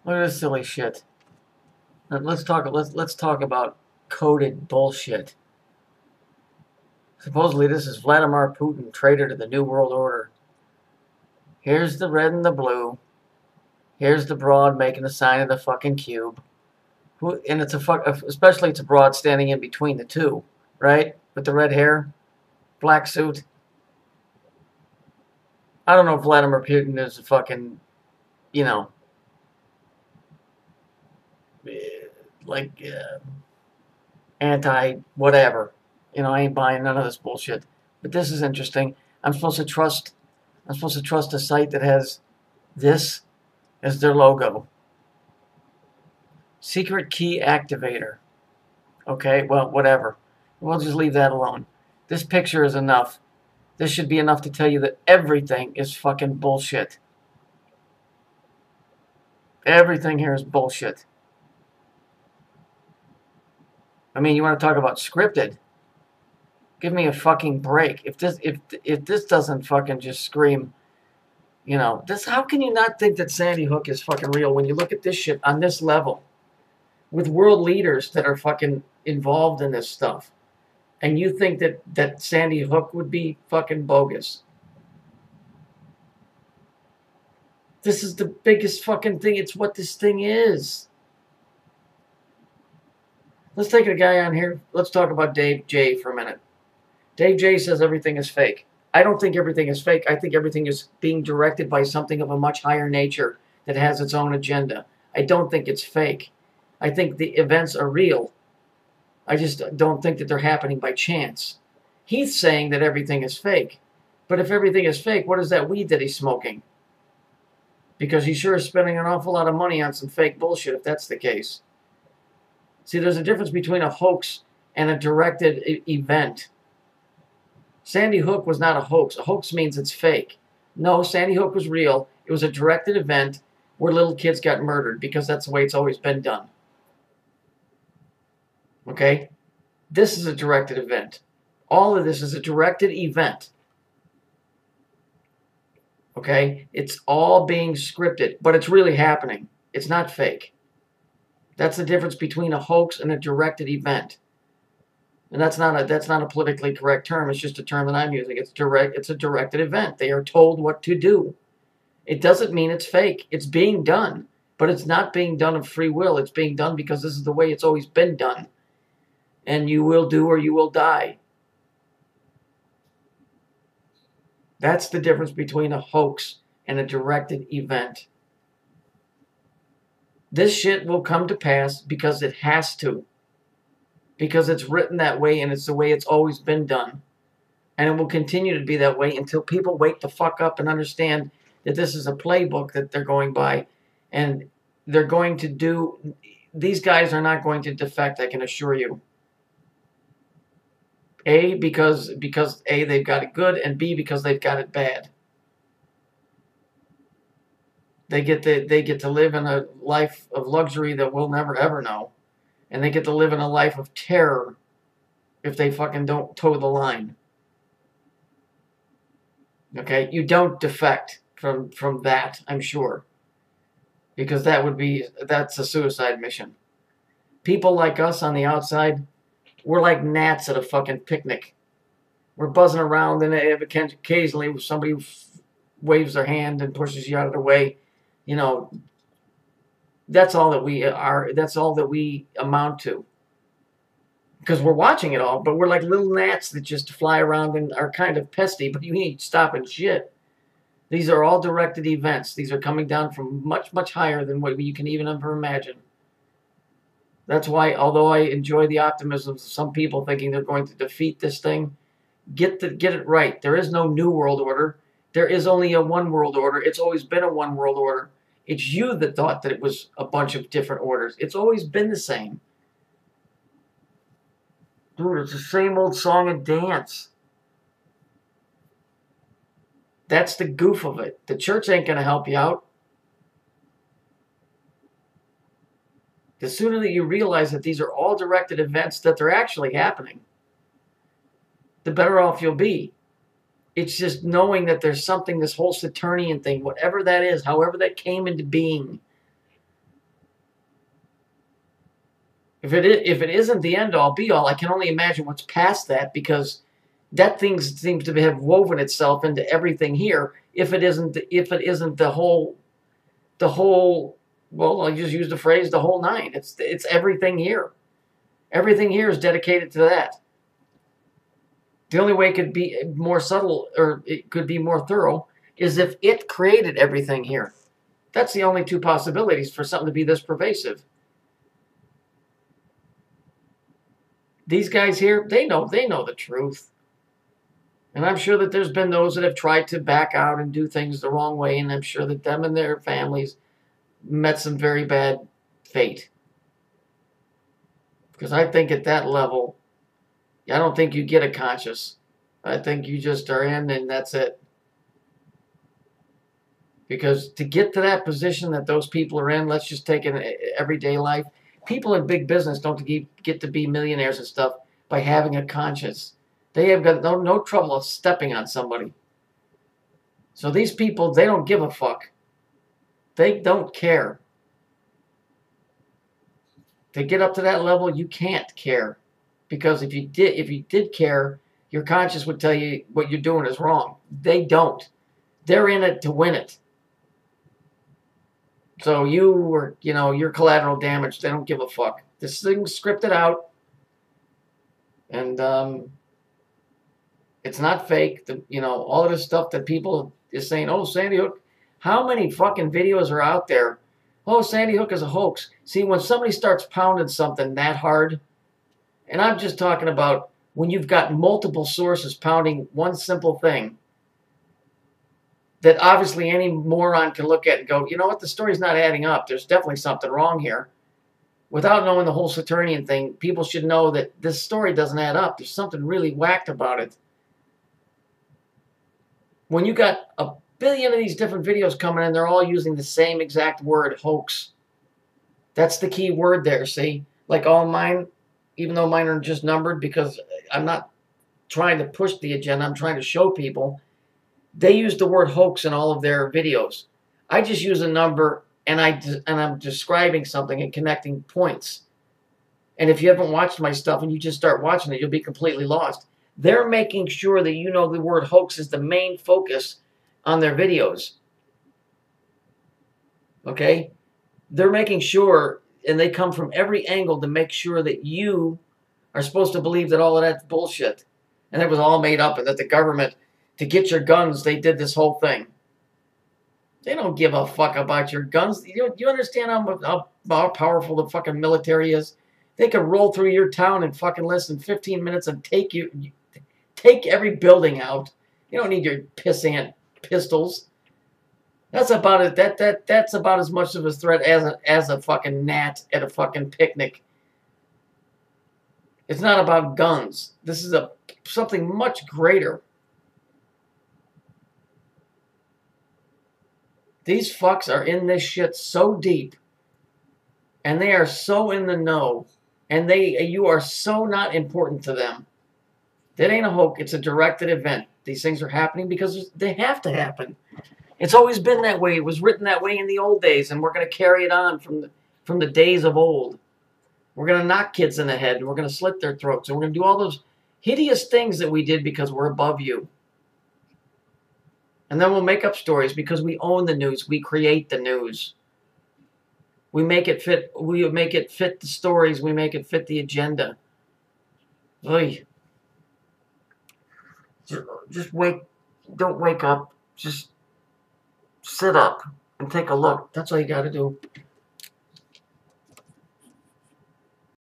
Look at this silly shit. Let's talk about coded bullshit. Supposedly this is Vladimir Putin, traitor to the New World Order. Here's the red and the blue. Here's the broad making the sign of the fucking cube. And it's especially it's a broad standing in between the two, right? With the red hair, black suit. I don't know if Vladimir Putin is a fucking, you know, like anti whatever. I ain't buying none of this bullshit. But this is interesting. I'm supposed to trust. I'm supposed to trust a site that has this as their logo. Secret key activator. Okay, well, whatever. We'll just leave that alone. This picture is enough. This should be enough to tell you that everything is fucking bullshit. Everything here is bullshit. I mean, you want to talk about scripted? Give me a fucking break. If this doesn't fucking just scream, this, how can you not think that Sandy Hook is fucking real when you look at this shit on this level with world leaders that are fucking involved in this stuff, and you think that Sandy Hook would be fucking bogus? This is the biggest fucking thing. It's what this thing is. Let's take a guy on here. Let's talk about Dave J for a minute. Dave J says everything is fake. I don't think everything is fake. I think everything is being directed by something of a much higher nature that has its own agenda. I don't think it's fake. I think the events are real. I just don't think that they're happening by chance. He's saying that everything is fake. But if everything is fake, what is that weed that he's smoking? Because he sure is spending an awful lot of money on some fake bullshit if that's the case. See, there's a difference between a hoax and a directed event. Sandy Hook was not a hoax. A hoax means it's fake. No, Sandy Hook was real. It was a directed event where little kids got murdered because that's the way it's always been done. Okay? This is a directed event. All of this is a directed event. Okay? It's all being scripted, but it's really happening. It's not fake. That's the difference between a hoax and a directed event. And that's not a politically correct term. It's just a term that I'm using. It's a directed event. They are told what to do. It doesn't mean it's fake. It's being done, but it's not being done of free will. It's being done because this is the way it's always been done. And you will do or you will die. That's the difference between a hoax and a directed event. This shit will come to pass because it has to. Because it's written that way and it's the way it's always been done. And it will continue to be that way until people wake the fuck up and understand that this is a playbook that they're going by. And they're going to do... These guys are not going to defect, I can assure you. A, because A, they've got it good, and B, because they've got it bad. They get to live in a life of luxury that we'll never ever know. And they get to live in a life of terror if they fucking don't toe the line. Okay? You don't defect from that, I'm sure. Because that's a suicide mission. People like us on the outside, we're like gnats at a fucking picnic. We're buzzing around, and occasionally somebody waves their hand and pushes you out of the way. That's all that we are. That's all that we amount to. Because we're watching it all, but we're like little gnats that just fly around and are kind of pesty, but you ain't stopping shit. These are all directed events. These are coming down from much, much higher than what you can even ever imagine. That's why, although I enjoy the optimism of some people thinking they're going to defeat this thing, get it right. There is no new world order. There is only a one world order. It's always been a one world order. It's you that thought that it was a bunch of different orders. It's always been the same. Dude, it's the same old song and dance. That's the goof of it. The church ain't going to help you out. The sooner that you realize that these are all directed events, that they're actually happening, the better off you'll be. It's just knowing that there's something, this whole Saturnian thing, whatever that is, however that came into being, If it isn't the end all be all, I can only imagine what's past that, because that thing seems to have woven itself into everything here. If it isn't the whole, well, I'll just use the phrase the whole nine. It's everything here. Everything here is dedicated to that. The only way it could be more subtle, or it could be more thorough, is if it created everything here. That's the only two possibilities for something to be this pervasive. These guys here, they know the truth. And I'm sure that there's been those that have tried to back out and do things the wrong way, and I'm sure that them and their families met some very bad fate. Because I think at that level, I don't think you get a conscience. I think you just are in, and that's it. Because to get to that position that those people are in, let's just take an everyday life. People in big business don't get to be millionaires and stuff by having a conscience. They have got no trouble of stepping on somebody. So these people, they don't give a fuck. They don't care. To get up to that level, you can't care. Because if you did care, your conscience would tell you what you're doing is wrong. They don't. They're in it to win it. So you're collateral damage. They don't give a fuck. This thing's scripted out. And it's not fake. All of this stuff that people is saying, oh, Sandy Hook. How many fucking videos are out there? Oh, Sandy Hook is a hoax. See, when somebody starts pounding something that hard, and I'm just talking about when you've got multiple sources pounding one simple thing, that obviously any moron can look at and go, you know what, the story's not adding up. There's definitely something wrong here. Without knowing the whole Saturnian thing, people should know that this story doesn't add up. There's something really whacked about it. When you got a billion of these different videos coming in, they're all using the same exact word, hoax. That's the key word there, see? Like all mine, even though mine are just numbered, because I'm not trying to push the agenda, I'm trying to show people. They use the word hoax in all of their videos. I just use a number, and I'm describing something and connecting points. And if you haven't watched my stuff and you just start watching it, you'll be completely lost. They're making sure that you know the word hoax is the main focus on their videos. Okay? They're making sure, and they come from every angle to make sure that you are supposed to believe that all of that's bullshit. And it was all made up, and that the government, to get your guns, they did this whole thing. They don't give a fuck about your guns. You understand how powerful the fucking military is? They could roll through your town in fucking less than 15 minutes and take every building out. You don't need your pissant pistols. That's about it. That's about as much of a threat as a fucking gnat at a fucking picnic. It's not about guns. This is something much greater. These fucks are in this shit so deep, and they are so in the know, and you are so not important to them. That ain't a hoax. It's a directed event. These things are happening because they have to happen. It's always been that way. It was written that way in the old days, and we're going to carry it on from the days of old. We're going to knock kids in the head, and we're going to slit their throats, and we're going to do all those hideous things that we did because we're above you. And then we'll make up stories because we own the news. We create the news. We make it fit. We make it fit the stories. We make it fit the agenda. Oy. Just wake. Don't wake up. Just sit up and take a look. That's all you got to do.